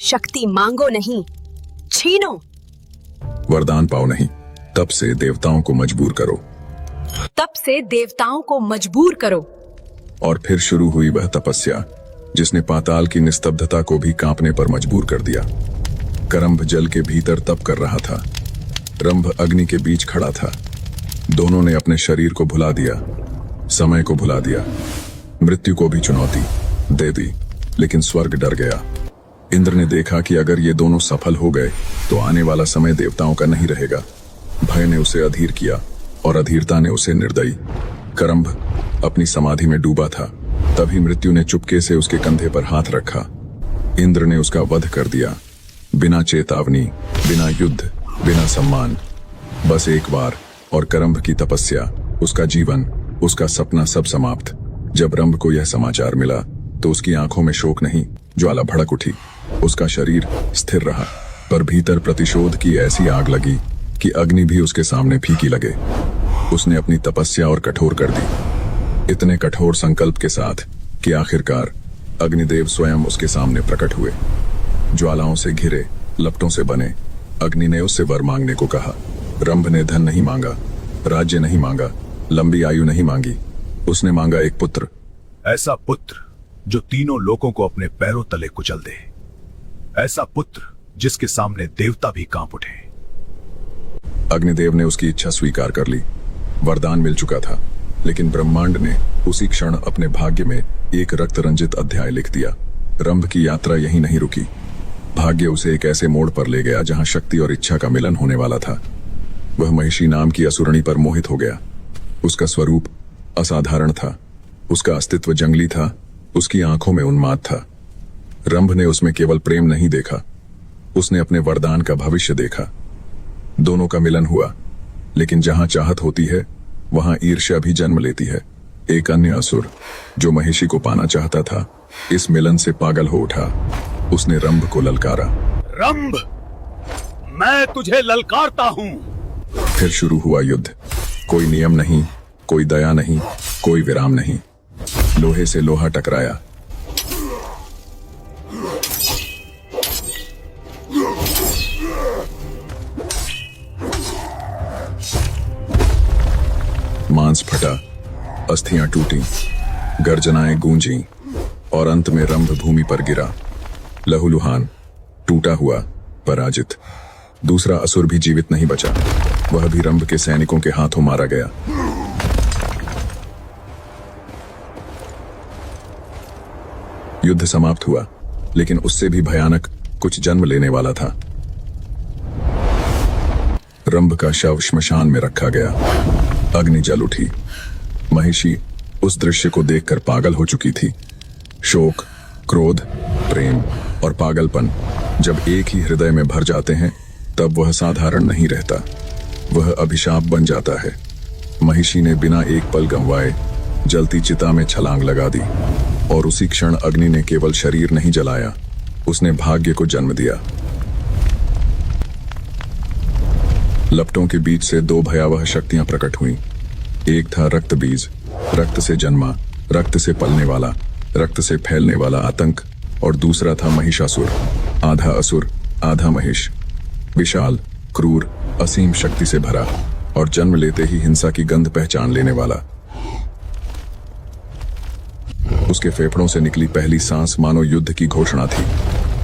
शक्ति मांगो नहीं, छीनो। वरदान पाओ नहीं, तब से देवताओं को मजबूर करो। तब से देवताओं को मजबूर करो। और फिर शुरू हुई वह तपस्या जिसने पाताल की निस्तब्धता को भी कांपने पर मजबूर कर दिया। करंभ जल के भीतर तप कर रहा था, रंभ अग्नि के बीच खड़ा था। दोनों ने अपने शरीर को भुला दिया, समय को भुला दिया, मृत्यु को भी चुनौती दे दी। लेकिन स्वर्ग डर गया। इंद्र ने देखा कि अगर ये दोनों सफल हो गए तो आने वाला समय देवताओं का नहीं रहेगा। भय ने उसे अधीर किया और अधीरता ने उसे निर्दयी। करंभ अपनी समाधि में डूबा था, तभी मृत्यु ने चुपके से उसके कंधे पर हाथ रखा। इंद्र ने उसका वध कर दिया, बिना चेतावनी, बिना युद्ध, बिना सम्मान। बस एक बार, और करंभ की तपस्या, उसका जीवन, उसका सपना सब समाप्त। जब रंभ को यह समाचार मिला तो उसकी आंखों में शोक नहीं, ज्वाला भड़क उठी। उसका शरीर स्थिर रहा, पर भीतर प्रतिशोध की ऐसी आग लगी कि अग्नि भी उसके सामने फीकी लगे। उसने अपनी तपस्या और कठोर कर दी, इतने कठोर संकल्प के साथ कि आखिरकार अग्निदेव स्वयं उसके सामने प्रकट हुए। ज्वालाओं से घिरे, लपटों से बने, अग्नि ने उससे वर मांगने को कहा। रंभ ने धन नहीं मांगा, राज्य नहीं मांगा, लंबी आयु नहीं मांगी। उसने मांगा एक पुत्र, ऐसा पुत्र जो तीनों लोगों को अपने पैरों तले कुचल दे, ऐसा पुत्र जिसके सामने देवता भी कांप उठे। अग्निदेव ने उसकी इच्छा स्वीकार कर ली। वरदान मिल चुका था, लेकिन ब्रह्मांड ने उसी क्षण अपने भाग्य में एक रक्त रंजित अध्याय लिख दिया। रंभ की यात्रा यहीं नहीं रुकी। भाग्य उसे एक ऐसे मोड़ पर ले गया जहां शक्ति और इच्छा का मिलन होने वाला था। वह महिषी नाम की असुरणी पर मोहित हो गया। उसका स्वरूप असाधारण था, उसका अस्तित्व जंगली था, उसकी आंखों में उन्माद था। रंभ ने उसमें केवल प्रेम नहीं देखा, उसने अपने वरदान का भविष्य देखा। दोनों का मिलन हुआ, लेकिन जहां चाहत होती है वहां ईर्ष्या भी जन्म लेती है। एक अन्य असुर जो महिषी को पाना चाहता था, इस मिलन से पागल हो उठा। उसने रंभ को ललकारा, रंभ, मैं तुझे ललकारता हूं। फिर शुरू हुआ युद्ध। कोई नियम नहीं, कोई दया नहीं, कोई विराम नहीं। लोहे से लोहा टकराया। मांस फटा, अस्थियां टूटी, गर्जनाएं गूंजी, और अंत में रंभ भूमि पर गिरा, लहूलुहान, टूटा हुआ, पराजित। दूसरा असुर भी जीवित नहीं बचा, वह भी रंभ के सैनिकों के हाथों मारा गया। युद्ध समाप्त हुआ, लेकिन उससे भी भयानक कुछ जन्म लेने वाला था। रंभ का शव श्मशान में रखा गया। अग्नि जल उठी। महिषी उस दृश्य को देखकर पागल हो चुकी थी। शोक, क्रोध, प्रेम और पागलपन जब एक ही हृदय में भर जाते हैं, तब वह साधारण नहीं रहता, वह अभिशाप बन जाता है। महिषी ने बिना एक पल गंवाए जलती चिता में छलांग लगा दी, और उसी क्षण अग्नि ने केवल शरीर नहीं जलाया, उसने भाग्य को जन्म दिया। लपटों के बीच से दो भयावह शक्तियां प्रकट हुईं। एक था रक्त बीज, रक्त से जन्मा, रक्त से पलने वाला, रक्त से फैलने वाला आतंक, और दूसरा था महिषासुर, आधा असुर आधा महिष, विशाल, क्रूर, असीम शक्ति से भरा, और जन्म लेते ही हिंसा की गंध पहचान लेने वाला। उसके फेफड़ों से निकली पहली सांस मानो युद्ध की घोषणा थी।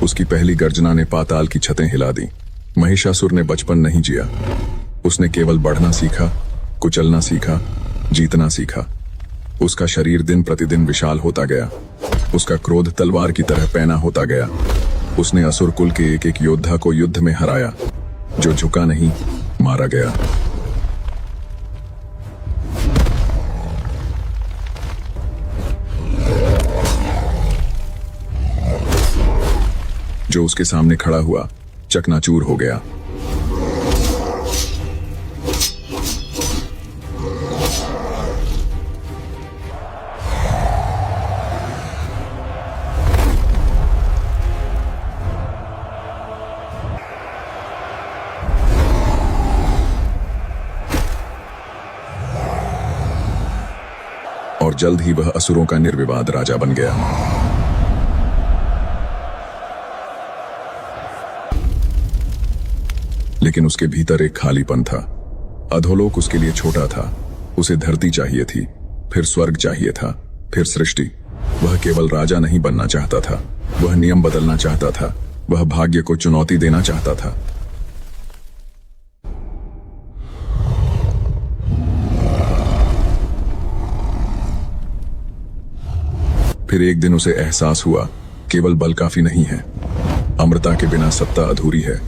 उसकी पहली गर्जना ने पाताल की छतें हिला दी। महिषासुर ने बचपन नहीं जिया, उसने केवल बढ़ना सीखा, कुचलना सीखा, जीतना सीखा। उसका शरीर दिन प्रतिदिन विशाल होता गया, उसका क्रोध तलवार की तरह पैना होता गया। उसने असुर कुल के एक एक योद्धा को युद्ध में हराया, जो झुका नहीं, मारा गया। जो उसके सामने खड़ा हुआ, चकनाचूर हो गया। और जल्द ही वह असुरों का निर्विवाद राजा बन गया। लेकिन उसके भीतर एक खालीपन था। अधोलोक उसके लिए छोटा था। उसे धरती चाहिए थी, फिर स्वर्ग चाहिए था, फिर सृष्टि। वह केवल राजा नहीं बनना चाहता था, वह नियम बदलना चाहता था, वह भाग्य को चुनौती देना चाहता था। फिर एक दिन उसे एहसास हुआ, केवल बल काफी नहीं है, अमृता के बिना सत्ता अधूरी है।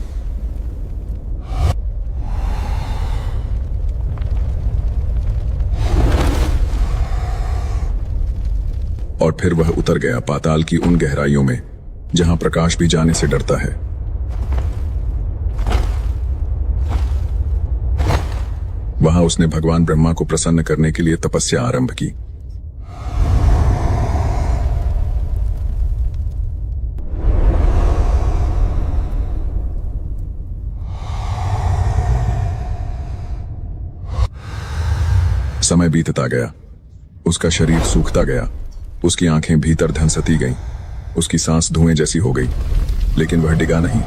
और फिर वह उतर गया पाताल की उन गहराइयों में जहां प्रकाश भी जाने से डरता है। वहां उसने भगवान ब्रह्मा को प्रसन्न करने के लिए तपस्या आरंभ की। समय बीतता गया, उसका शरीर सूखता गया, उसकी आंखें भीतर धंसती गईं, उसकी सांस धुएं जैसी हो गई, लेकिन वह डिगा नहीं।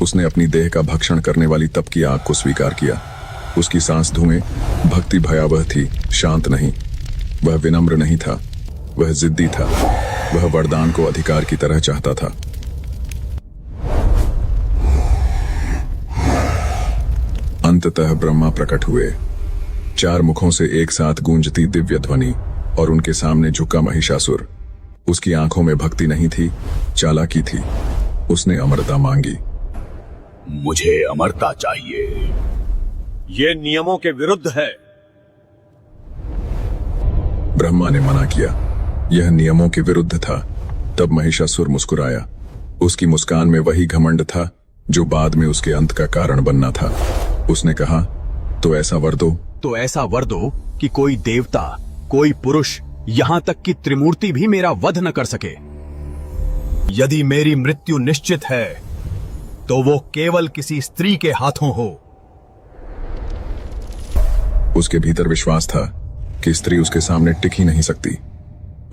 उसने अपनी देह का भक्षण करने वाली तप की आग को स्वीकार किया। उसकी सांस धुएं भक्ति भयावह थी, शांत नहीं। वह विनम्र नहीं था, वह जिद्दी था। वह वरदान को अधिकार की तरह चाहता था। अंततः ब्रह्मा प्रकट हुए, 4 मुखों से एक साथ गूंजती दिव्य ध्वनि, और उनके सामने झुका महिषासुर। उसकी आंखों में भक्ति नहीं थी, चालाकी थी। उसने अमरता मांगी। मुझे अमरता चाहिए, ये नियमों के विरुद्ध है। ब्रह्मा ने मना किया, यह नियमों के विरुद्ध था। तब महिषासुर मुस्कुराया। उसकी मुस्कान में वही घमंड था जो बाद में उसके अंत का कारण बनना था। उसने कहा, तो ऐसा वर दो कि कोई देवता, कोई पुरुष, यहां तक कि त्रिमूर्ति भी मेरा वध न कर सके। यदि मेरी मृत्यु निश्चित है तो वो केवल किसी स्त्री के हाथों हो। उसके भीतर विश्वास था कि स्त्री उसके सामने टिक ही नहीं सकती।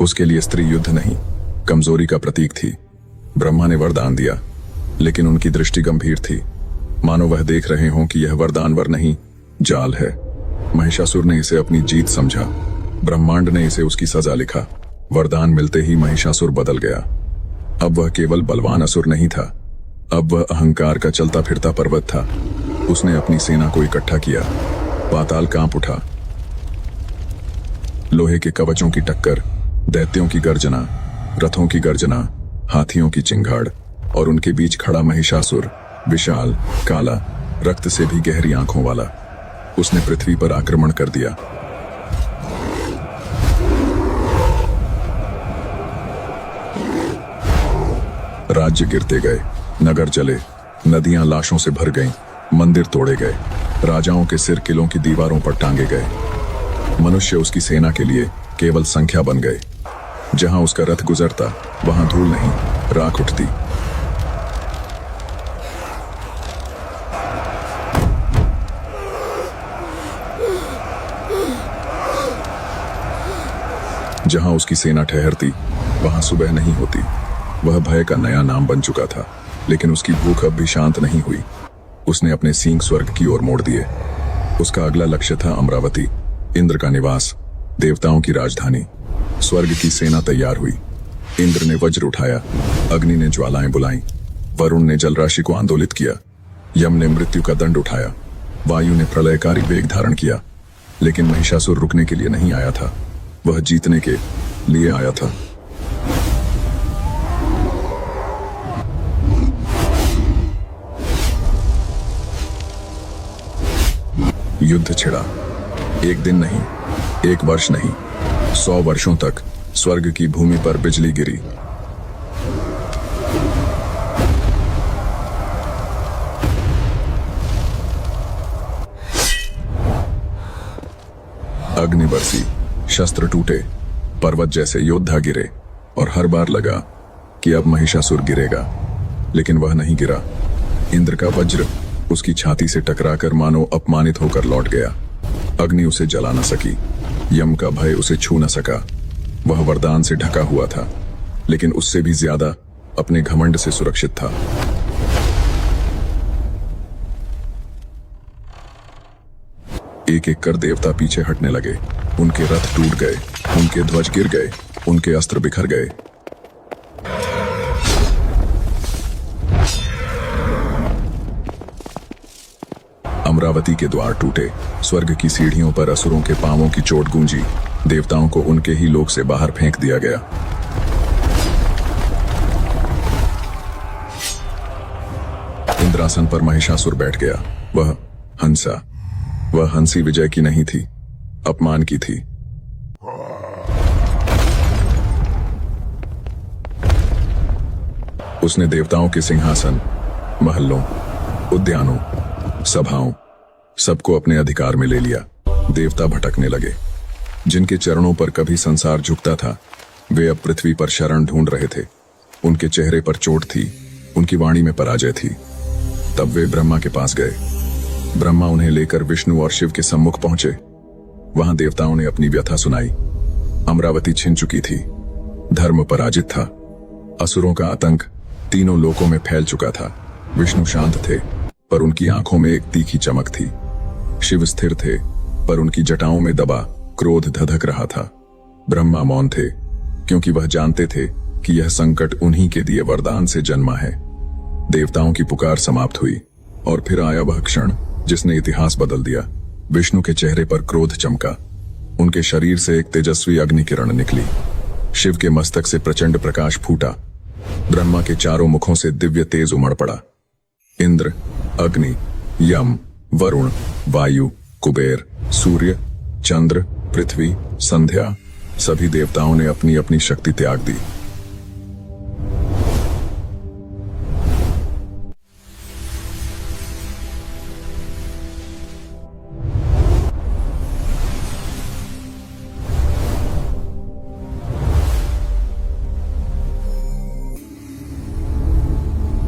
उसके लिए स्त्री युद्ध नहीं, कमजोरी का प्रतीक थी। ब्रह्मा ने वरदान दिया, लेकिन उनकी दृष्टि गंभीर थी, मानो वह देख रहे हों कि यह वरदान वर नहीं, जाल है। महिषासुर ने इसे अपनी जीत समझा, ब्रह्मांड ने इसे उसकी सजा लिखा। वरदान मिलते ही महिषासुर बदल गया। अब वह केवल बलवान असुर नहीं था, अब वह अहंकार का चलता फिरता पर्वत था। उसने अपनी सेना को इकट्ठा किया। पाताल कांप उठा। लोहे के कवचों की टक्कर, दैत्यों की गर्जना, रथों की गर्जना, हाथियों की चिंगाड़, और उनके बीच खड़ा महिषासुर, विशाल, काला, रक्त से भी गहरी आंखों वाला। उसने पृथ्वी पर आक्रमण कर दिया। राज्य गिरते गए, नगर जले, नदियां लाशों से भर गईं, मंदिर तोड़े गए, राजाओं के सिर किलों की दीवारों पर टांगे गए। मनुष्य उसकी सेना के लिए केवल संख्या बन गए। जहां उसका रथ गुजरता वहां धूल नहीं, राख उठती। जहां उसकी सेना ठहरती वहां सुबह नहीं होती। वह भय का नया नाम बन चुका था, लेकिन उसकी भूख अब भी शांत नहीं हुई। उसने अपने सींग स्वर्ग की ओर मोड़ दिए। उसका अगला लक्ष्य था अमरावती, इंद्र का निवास, देवताओं की राजधानी। स्वर्ग की सेना तैयार हुई। इंद्र ने वज्र उठाया, अग्नि ने ज्वालाएं बुलाई, वरुण ने जलराशि को आंदोलित किया, यम ने मृत्यु का दंड उठाया, वायु ने प्रलयकारी वेग धारण किया। लेकिन महिषासुर रुकने के लिए नहीं आया था, वह जीतने के लिए आया था। युद्ध छिड़ा। एक दिन नहीं, एक वर्ष नहीं, 100 वर्षों तक स्वर्ग की भूमि पर बिजली गिरी। अग्नि बरसी, शस्त्र टूटे, पर्वत जैसे योद्धा गिरे, और हर बार लगा कि अब महिषासुर गिरेगा, लेकिन वह नहीं गिरा। इंद्र का वज्र उसकी छाती से टकराकर मानो अपमानित होकर लौट गया। अग्नि उसे जला न सकी, यम का भय उसे छू न सका। वह वरदान से ढका हुआ था, लेकिन उससे भी ज्यादा अपने घमंड से सुरक्षित था। एक एक कर देवता पीछे हटने लगे। उनके रथ टूट गए, उनके ध्वज गिर गए, उनके अस्त्र बिखर गए। अमरावती के द्वार टूटे, स्वर्ग की सीढ़ियों पर असुरों के पांवों की चोट गूंजी। देवताओं को उनके ही लोक से बाहर फेंक दिया गया। इंद्रासन पर महिषासुर बैठ गया। वह हंसा। वह हंसी विजय की नहीं थी, अपमान की थी। उसने देवताओं के सिंहासन, महलों, उद्यानों, सभाओं, सबको अपने अधिकार में ले लिया। देवता भटकने लगे। जिनके चरणों पर कभी संसार झुकता था, वे अब पृथ्वी पर शरण ढूंढ रहे थे। उनके चेहरे पर चोट थी, उनकी वाणी में पराजय थी। तब वे ब्रह्मा के पास गए। ब्रह्मा उन्हें लेकर विष्णु और शिव के सम्मुख पहुंचे। वहां देवताओं ने अपनी व्यथा सुनाई। अमरावती छिन चुकी थी, धर्म पराजित था, असुरों का आतंक तीनों लोकों में फैल चुका था। विष्णु शांत थे, पर उनकी आंखों में एक तीखी चमक थी। शिव स्थिर थे, पर उनकी जटाओं में दबा क्रोध धधक रहा था। ब्रह्मा मौन थे, क्योंकि वह जानते थे कि यह संकट उन्हीं के दिए वरदान से जन्मा है। देवताओं की पुकार समाप्त हुई, और फिर आया वह क्षण जिसने इतिहास बदल दिया। विष्णु के चेहरे पर क्रोध चमका। उनके शरीर से एक तेजस्वी अग्नि किरण निकली। शिव के मस्तक से प्रचंड प्रकाश फूटा। ब्रह्मा के चारों मुखों से दिव्य तेज उमड़ पड़ा। इंद्र, अग्नि, यम, वरुण, वायु, कुबेर, सूर्य, चंद्र, पृथ्वी, संध्या, सभी देवताओं ने अपनी अपनी शक्ति त्याग दी।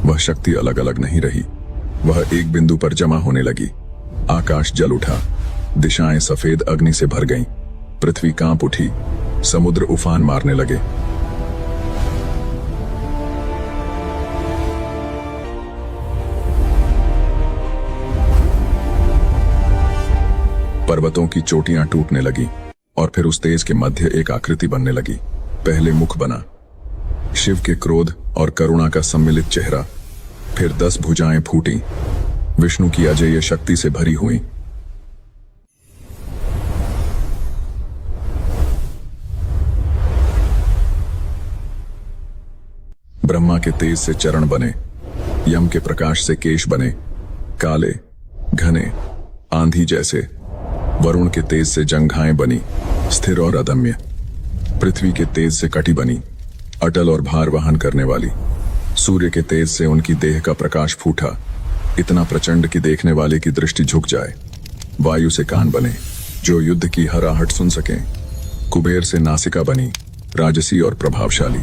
वह शक्ति अलग अलग नहीं रही, वह एक बिंदु पर जमा होने लगी। आकाश जल उठा, दिशाएं सफेद अग्नि से भर गईं, पृथ्वी कांप उठी, समुद्र उफान मारने लगे। पर्वतों की चोटियां टूटने लगी, और फिर उस तेज के मध्य एक आकृति बनने लगी। पहले मुख बना, शिव के क्रोध और करुणा का सम्मिलित चेहरा। फिर 10 भुजाएं फूटी, विष्णु की अजेय शक्ति से भरी हुई। ब्रह्मा के तेज से चरण बने, यम के प्रकाश से केश बने, काले, घने, आंधी जैसे। वरुण के तेज से जंघाएं बनी, स्थिर और अदम्य। पृथ्वी के तेज से कटी बनी, अटल और भार वहन करने वाली। सूर्य के तेज से उनकी देह का प्रकाश फूटा, इतना प्रचंड कि देखने वाले की दृष्टि झुक जाए। वायु से कान बने, जो युद्ध की हर आहट सुन सकें। कुबेर से नासिका बनी, राजसी और प्रभावशाली।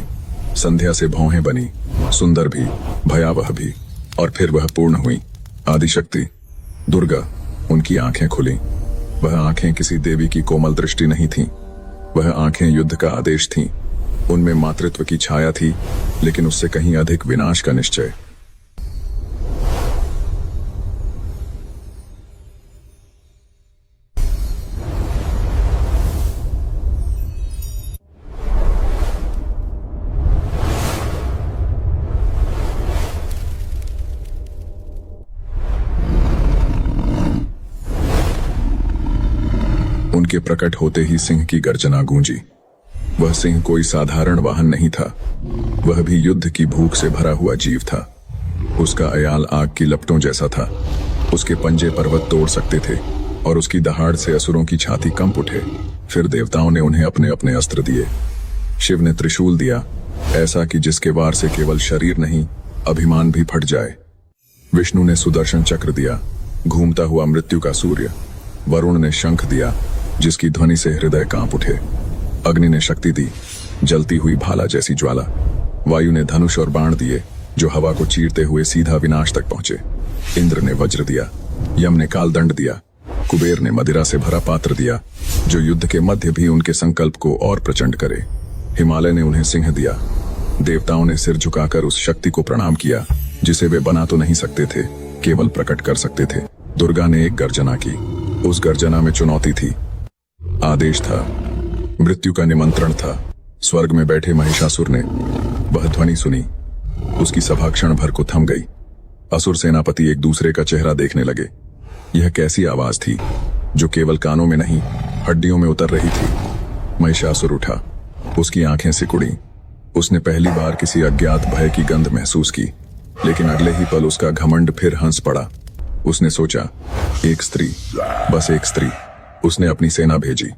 संध्या से भौहें बनी, सुंदर भी, भयावह भी। और फिर वह पूर्ण हुई, आदिशक्ति, दुर्गा। उनकी आंखें खुली। वह आंखें किसी देवी की कोमल दृष्टि नहीं थीं, वह आंखें युद्ध का आदेश थीं। उनमें मातृत्व की छाया थी, लेकिन उससे कहीं अधिक विनाश का निश्चय। उनके प्रकट होते ही सिंह की गर्जना गूंजी। वह सिंह कोई साधारण वाहन नहीं था, वह भी युद्ध की भूख से भरा हुआ जीव था। उसका अयाल आग की लपटों जैसा था। उसके पंजे पर्वत तोड़ सकते थे, और उसकी दहाड़ से असुरों की छाती कंप उठे। फिर देवताओं ने उन्हें अपने अपने अस्त्र दिए। शिव ने त्रिशूल दिया, ऐसा कि जिसके वार से केवल शरीर नहीं, अभिमान भी फट जाए। विष्णु ने सुदर्शन चक्र दिया, घूमता हुआ मृत्यु का सूर्य। वरुण ने शंख दिया, जिसकी ध्वनि से हृदय कांप उठे। अग्नि ने शक्ति दी, जलती हुई भाला जैसी ज्वाला। वायु ने धनुष और बाण दिए, जो हवा को चीरते हुए सीधा विनाश तक पहुंचे। इंद्र ने वज्र दिया, यम ने कालदंड दिया, कुबेर ने मदिरा से भरा पात्र दिया, जो युद्ध के मध्य भी उनके संकल्प को और प्रचंड करे। हिमालय ने उन्हें सिंह दिया। देवताओं ने सिर झुकाकर उस शक्ति को प्रणाम किया, जिसे वे बना तो नहीं सकते थे, केवल प्रकट कर सकते थे। दुर्गा ने एक गर्जना की, उस गर्जना में चुनौती थी, आदेश था, मृत्यु का निमंत्रण था। स्वर्ग में बैठे महिषासुर ने वह ध्वनि सुनी। उसकी सभा क्षण भर को थम गई। असुर सेनापति एक दूसरे का चेहरा देखने लगे। यह कैसी आवाज थी जो केवल कानों में नहीं, हड्डियों में उतर रही थी। महिषासुर उठा, उसकी आंखें सिकुड़ी। उसने पहली बार किसी अज्ञात भय की गंध महसूस की, लेकिन अगले ही पल उसका घमंड फिर हंस पड़ा। उसने सोचा, एक स्त्री, बस एक स्त्री। उसने अपनी सेना भेजी।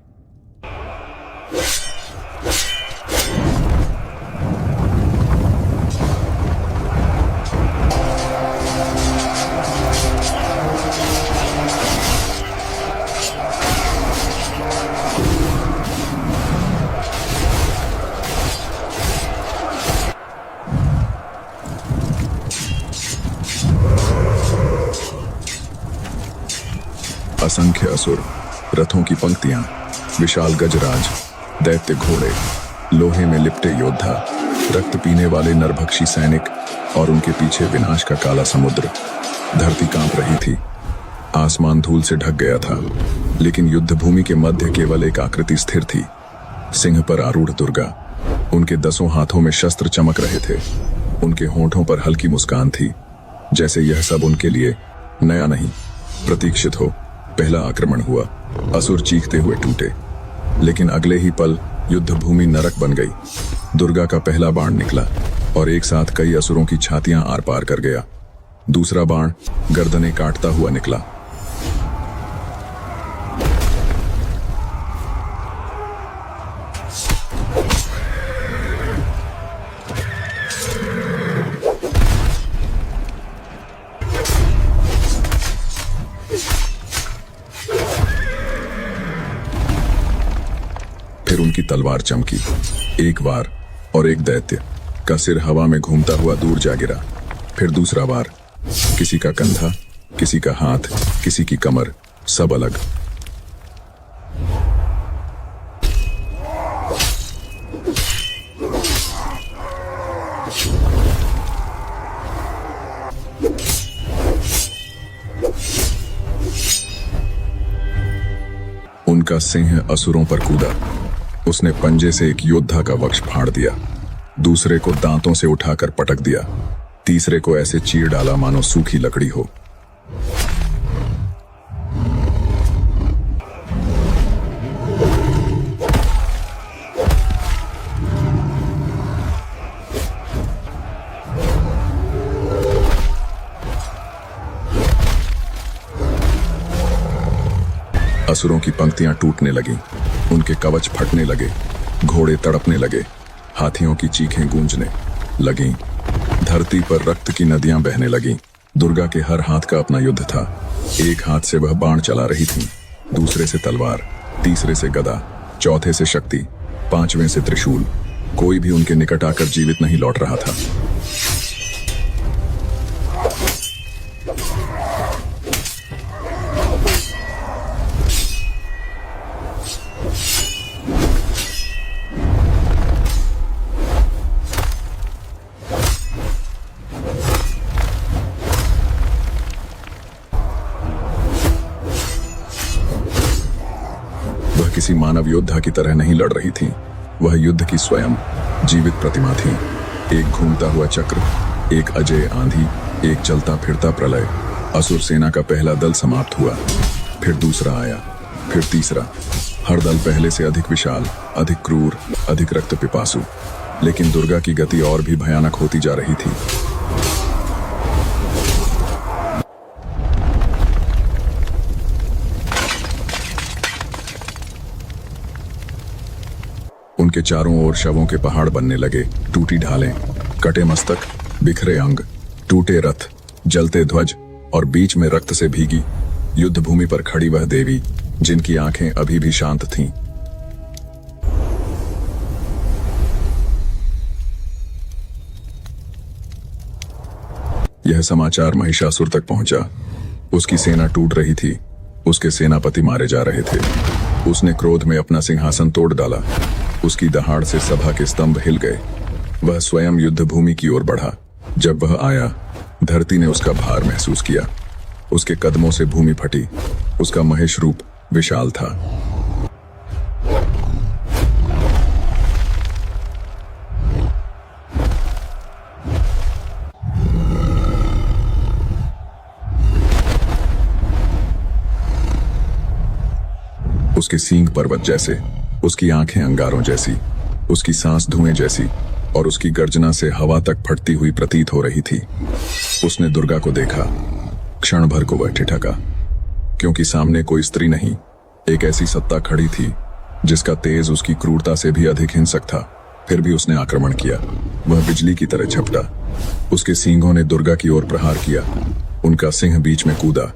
असंख्य असुर, रथों की पंक्तियां, विशाल गजराज, दैत्य घोड़े, लोहे में लिपटे योद्धा, रक्त पीने वाले नरभक्षी सैनिक और उनके पीछे विनाश का काला समुद्र। धरती कांप रही थी, आसमान धूल से ढक गया था, लेकिन युद्ध भूमि के मध्य केवल एक आकृति स्थिर थी, सिंह पर आरूढ़ दुर्गा। उनके 10 हाथों में शस्त्र चमक रहे थे। उनके होंठों पर हल्की मुस्कान थी, जैसे यह सब उनके लिए नया नहीं, प्रतीक्षित हो। पहला आक्रमण हुआ, असुर चीखते हुए टूटे, लेकिन अगले ही पल युद्ध भूमि नरक बन गई। दुर्गा का पहला बाण निकला और एक साथ कई असुरों की छातियां आर पार कर गया। दूसरा बाण गर्दनें काटता हुआ निकला। फिर उनकी तलवार चमकी, एक बार और एक दैत्य का सिर हवा में घूमता हुआ दूर जा गिरा। फिर दूसरा बार, किसी का कंधा, किसी का हाथ, किसी की कमर, सब अलग। उनका सिंह असुरों पर कूदा। उसने पंजे से एक योद्धा का वक्ष फाड़ दिया, दूसरे को दांतों से उठाकर पटक दिया, तीसरे को ऐसे चीर डाला मानो सूखी लकड़ी हो। असुरों की पंक्तियां टूटने लगीं, उनके कवच फटने लगे, घोड़े तड़पने लगे, हाथियों की चीखें गूंजने लगीं, धरती पर रक्त की नदियां बहने लगीं। दुर्गा के हर हाथ का अपना युद्ध था। एक हाथ से वह बाण चला रही थीं, दूसरे से तलवार, तीसरे से गदा, चौथे से शक्ति, पांचवें से त्रिशूल। कोई भी उनके निकट आकर जीवित नहीं लौट रहा था। किसी मानव योद्धा की तरह नहीं लड़ रही थी, वह युद्ध की स्वयं जीवित प्रतिमा थी। एक घूमता हुआ चक्र, एक अजय आंधी, एक चलता फिरता प्रलय। असुर सेना का पहला दल समाप्त हुआ, फिर दूसरा आया, फिर तीसरा। हर दल पहले से अधिक विशाल, अधिक क्रूर, अधिक रक्त पिपासु। लेकिन दुर्गा की गति और भी भयानक होती जा रही थी। उनके चारों ओर शवों के पहाड़ बनने लगे, टूटी ढालें, कटे मस्तक, बिखरे अंग, टूटे रथ, जलते ध्वज और बीच में रक्त से भीगी युद्ध भूमि पर खड़ी वह देवी जिनकी आंखें अभी भी शांत थीं। यह समाचार महिषासुर तक पहुंचा। उसकी सेना टूट रही थी, उसके सेनापति मारे जा रहे थे। उसने क्रोध में अपना सिंहासन तोड़ डाला। उसकी दहाड़ से सभा के स्तंभ हिल गए। वह स्वयं युद्ध भूमि की ओर बढ़ा। जब वह आया, धरती ने उसका भार महसूस किया। उसके कदमों से भूमि फटी। उसका महेश रूप विशाल था। उसके सींग पर्वत जैसे, उसकी आंखें अंगारों जैसी, उसकी सांस धुएं जैसी और उसकी गर्जना से हवा तक फटती हुई प्रतीत हो रही थी। उसने दुर्गा को देखा। क्षण भर को वह ठिठका, क्योंकि सामने कोई स्त्री नहीं, एक ऐसी सत्ता खड़ी थी जिसका तेज उसकी क्रूरता से भी अधिक हिंसक था। फिर भी उसने आक्रमण किया। वह बिजली की तरह झपटा। उसके सींगों ने दुर्गा की ओर प्रहार किया। उनका सिंह बीच में कूदा।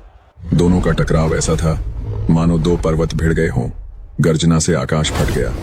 दोनों का टकराव ऐसा था मानो दो पर्वत भिड़ गए हों। गर्जना से आकाश फट गया।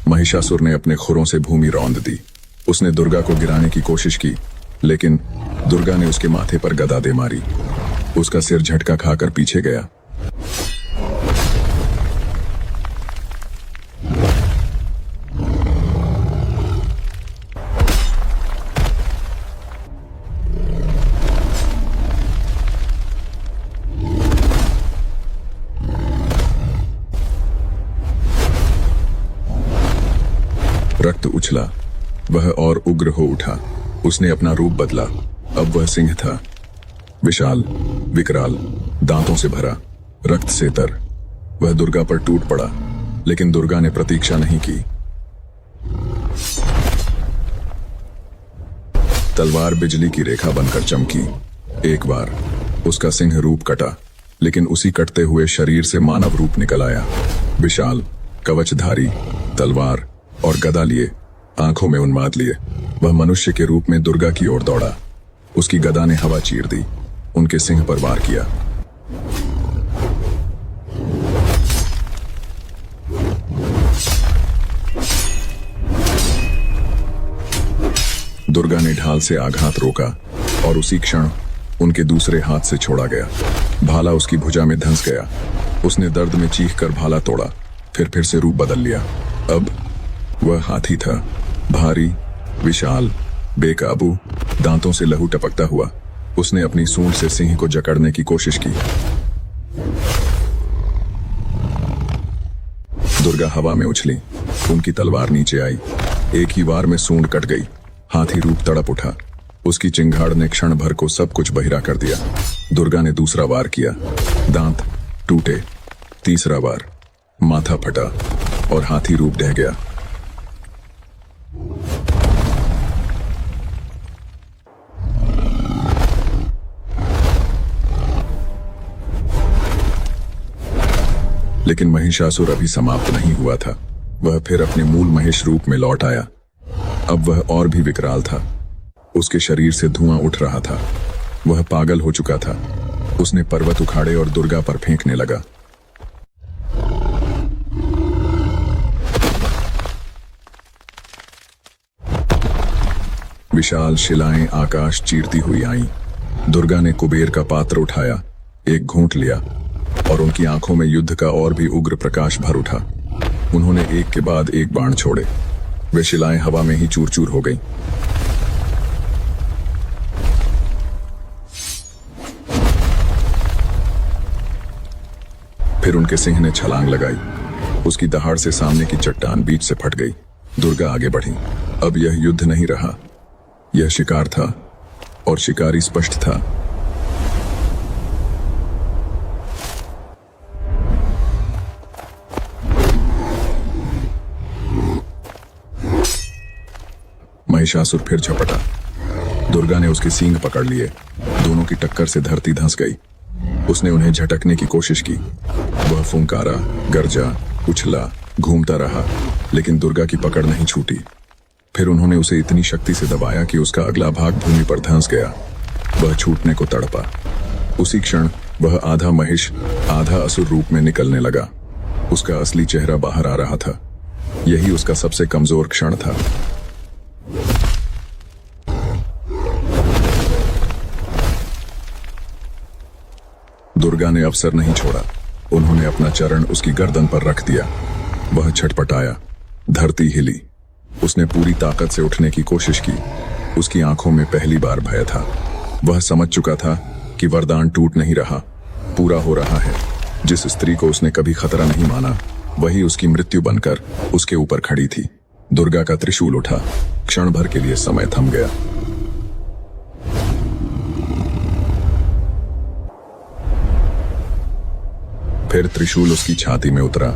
महिषासुर ने अपने खुरों से भूमि रौंद दी। उसने दुर्गा को गिराने की कोशिश की, लेकिन दुर्गा ने उसके माथे पर गदा दे मारी। उसका सिर झटका खाकर पीछे गया। रक्त उछला। वह और उग्र हो उठा। उसने अपना रूप बदला। अब वह सिंह था, विशाल, विकराल, दांतों से भरा, रक्त से तर। वह दुर्गा पर टूट पड़ा, लेकिन दुर्गा ने प्रतीक्षा नहीं की। तलवार बिजली की रेखा बनकर चमकी। एक बार उसका सिंह रूप कटा, लेकिन उसी कटते हुए शरीर से मानव रूप निकल आया। विशाल, कवचधारी, तलवार और गदा लिए, आंखों में उन्माद लिए, वह मनुष्य के रूप में दुर्गा की ओर दौड़ा। उसकी गदा ने हवा चीर दी। उनके सिंह पर वार किया। दुर्गा ने ढाल से आघात रोका और उसी क्षण उनके दूसरे हाथ से छोड़ा गया। भाला उसकी भुजा में धंस गया। उसने दर्द में चीख कर भाला तोड़ा, फिर से रूप बदल लिया। अब वह हाथी था, भारी, विशाल, बेकाबू, दांतों से लहू टपकता हुआ। उसने अपनी सूंड से सिंह को जकड़ने की कोशिश की। दुर्गा हवा में उछली। उनकी तलवार नीचे आई। एक ही वार में सूंड कट गई। हाथी रूप तड़प उठा। उसकी चिंगाड़ ने क्षण भर को सब कुछ बहिरा कर दिया। दुर्गा ने दूसरा वार किया। दांत टूटे। तीसरा वार, माथा फटा और हाथी रूप ढह गया। लेकिन महिषासुर अभी समाप्त नहीं हुआ था। वह फिर अपने मूल महेश रूप में लौट आया। अब वह और भी विकराल था। उसके शरीर से धुआं उठ रहा था। वह पागल हो चुका था। उसने पर्वत उखाड़े और दुर्गा पर फेंकने लगा। विशाल शिलाएं आकाश चीरती हुई आईं। दुर्गा ने कुबेर का पात्र उठाया, एक घूंट लिया और उनकी आंखों में युद्ध का और भी उग्र प्रकाश भर उठा। उन्होंने एक के बाद एक बाण छोड़े। वे शिलाएं हवा में ही चूर चूर हो गईं। फिर उनके सिंह ने छलांग लगाई। उसकी दहाड़ से सामने की चट्टान बीच से फट गई। दुर्गा आगे बढ़ी। अब यह युद्ध नहीं रहा, यह शिकार था और शिकारी स्पष्ट था। महिषासुर फिर झपटा। दुर्गा ने उसके सींग पकड़ लिए। दोनों की टक्कर से धरती धंस गई। उसने उन्हें झटकने की कोशिश की। वह फुंकारा, गर्जा, उछला घूमता रहा, लेकिन दुर्गा की पकड़ नहीं छूटी। फिर उन्होंने उसे इतनी शक्ति से दबाया कि उसका अगला भाग भूमि पर धंस गया। वह छूटने को तड़पा। उसी क्षण वह आधा महिष आधा असुर रूप में निकलने लगा। उसका असली चेहरा बाहर आ रहा था। यही उसका सबसे कमजोर क्षण था। दुर्गा ने अवसर नहीं छोड़ा। उन्होंने अपना चरण उसकी गर्दन पर रख दिया। वह छटपटाया। धरती हिली। उसने पूरी ताकत से उठने की कोशिश की। उसकी आंखों में पहली बार भय था। वह समझ चुका था कि वरदान टूट नहीं रहा, पूरा हो रहा है। जिस स्त्री को उसने कभी खतरा नहीं माना, वही उसकी मृत्यु बनकर उसके ऊपर खड़ी थी। दुर्गा का त्रिशूल उठा। क्षण भर के लिए समय थम गया। फिर त्रिशूल उसकी छाती में उतरा।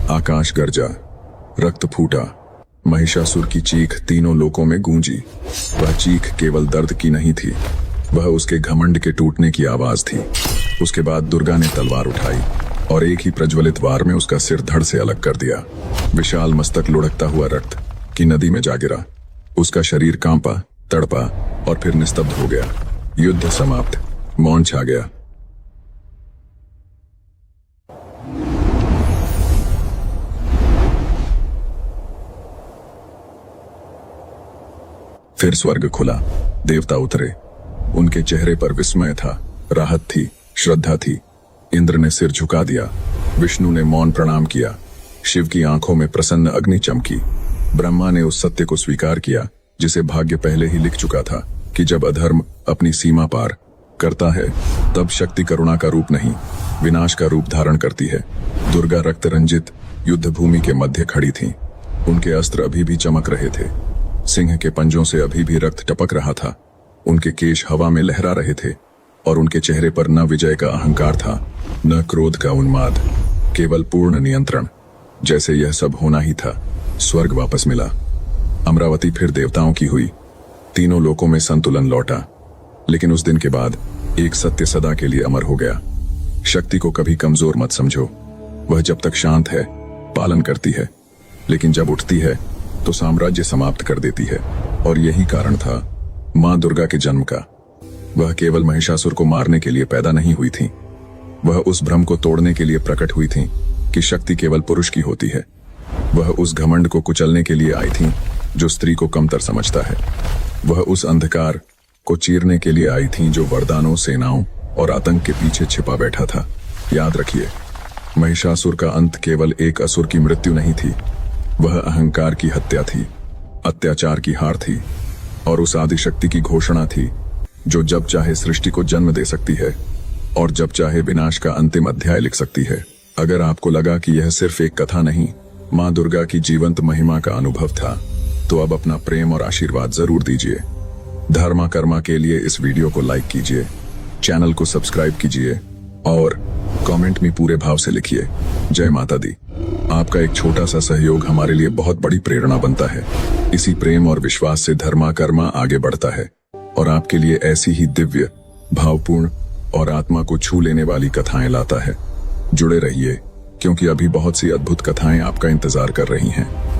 आकाश गरजा, रक्त फूटा। महिषासुर की चीख तीनों लोकों में गूंजी। वह चीख केवल दर्द की नहीं थी, वह उसके घमंड के टूटने की आवाज थी। उसके बाद दुर्गा ने तलवार उठाई और एक ही प्रज्वलित वार में उसका सिर धड़ से अलग कर दिया। विशाल मस्तक लुढ़कता हुआ रक्त की नदी में जा गिरा। उसका शरीर कांपा, तड़पा और फिर निस्तब्ध हो गया। युद्ध समाप्त। मौन छा गया। फिर स्वर्ग खुला। देवता उतरे। उनके चेहरे पर विस्मय था, राहत थी, श्रद्धा थी। इंद्र ने सिर झुका दिया। विष्णु ने मौन प्रणाम किया। शिव की आंखों में प्रसन्न अग्नि चमकी। ब्रह्मा ने उस सत्य को स्वीकार किया जिसे भाग्य पहले ही लिख चुका था कि जब अधर्म अपनी सीमा पार करता है, तब शक्ति करुणा का रूप नहीं, विनाश का रूप धारण करती है। दुर्गा रक्त रंजित युद्ध भूमि के मध्य खड़ी थी। उनके अस्त्र अभी भी चमक रहे थे। सिंह के पंजों से अभी भी रक्त टपक रहा था। उनके केश हवा में लहरा रहे थे और उनके चेहरे पर न विजय का अहंकार था, न क्रोध का उन्माद, केवल पूर्ण नियंत्रण। जैसे यह सब होना ही था। स्वर्ग वापस मिला। अमरावती फिर देवताओं की हुई। तीनों लोकों में संतुलन लौटा। लेकिन उस दिन के बाद एक सत्य सदा के लिए अमर हो गया। शक्ति को कभी कमजोर मत समझो। वह जब तक शांत है, पालन करती है, लेकिन जब उठती है तो साम्राज्य समाप्त कर देती है। और यही कारण था मां दुर्गा के जन्म का। वह केवल महिषासुर को मारने के लिए पैदा नहीं हुई थी, वह उस भ्रम को तोड़ने के लिए प्रकट हुई थी कि शक्ति केवल पुरुष की होती है। वह उस घमंड को कुचलने के लिए आई थी जो स्त्री को कमतर समझता है। वह उस अंधकार को चीरने के लिए आई थी जो वरदानों, सेनाओं और आतंक के पीछे छिपा बैठा था। याद रखिए, महिषासुर का अंत केवल एक असुर की मृत्यु नहीं थी, वह अहंकार की हत्या थी, अत्याचार की हार थी और उस आदिशक्ति की घोषणा थी जो जब चाहे सृष्टि को जन्म दे सकती है और जब चाहे विनाश का अंतिम अध्याय लिख सकती है। अगर आपको लगा कि यह सिर्फ एक कथा नहीं, मां दुर्गा की जीवंत महिमा का अनुभव था, तो अब अपना प्रेम और आशीर्वाद जरूर दीजिए। धर्मा कर्मा के लिए इस वीडियो को लाइक कीजिए, चैनल को सब्सक्राइब कीजिए और कमेंट में पूरे भाव से लिखिए जय माता दी। आपका एक छोटा सा सहयोग हमारे लिए बहुत बड़ी प्रेरणा बनता है। इसी प्रेम और विश्वास से धर्मा कर्मा आगे बढ़ता है और आपके लिए ऐसी ही दिव्य, भावपूर्ण और आत्मा को छू लेने वाली कथाएं लाता है। जुड़े रहिए, क्योंकि अभी बहुत सी अद्भुत कथाएं आपका इंतजार कर रही हैं।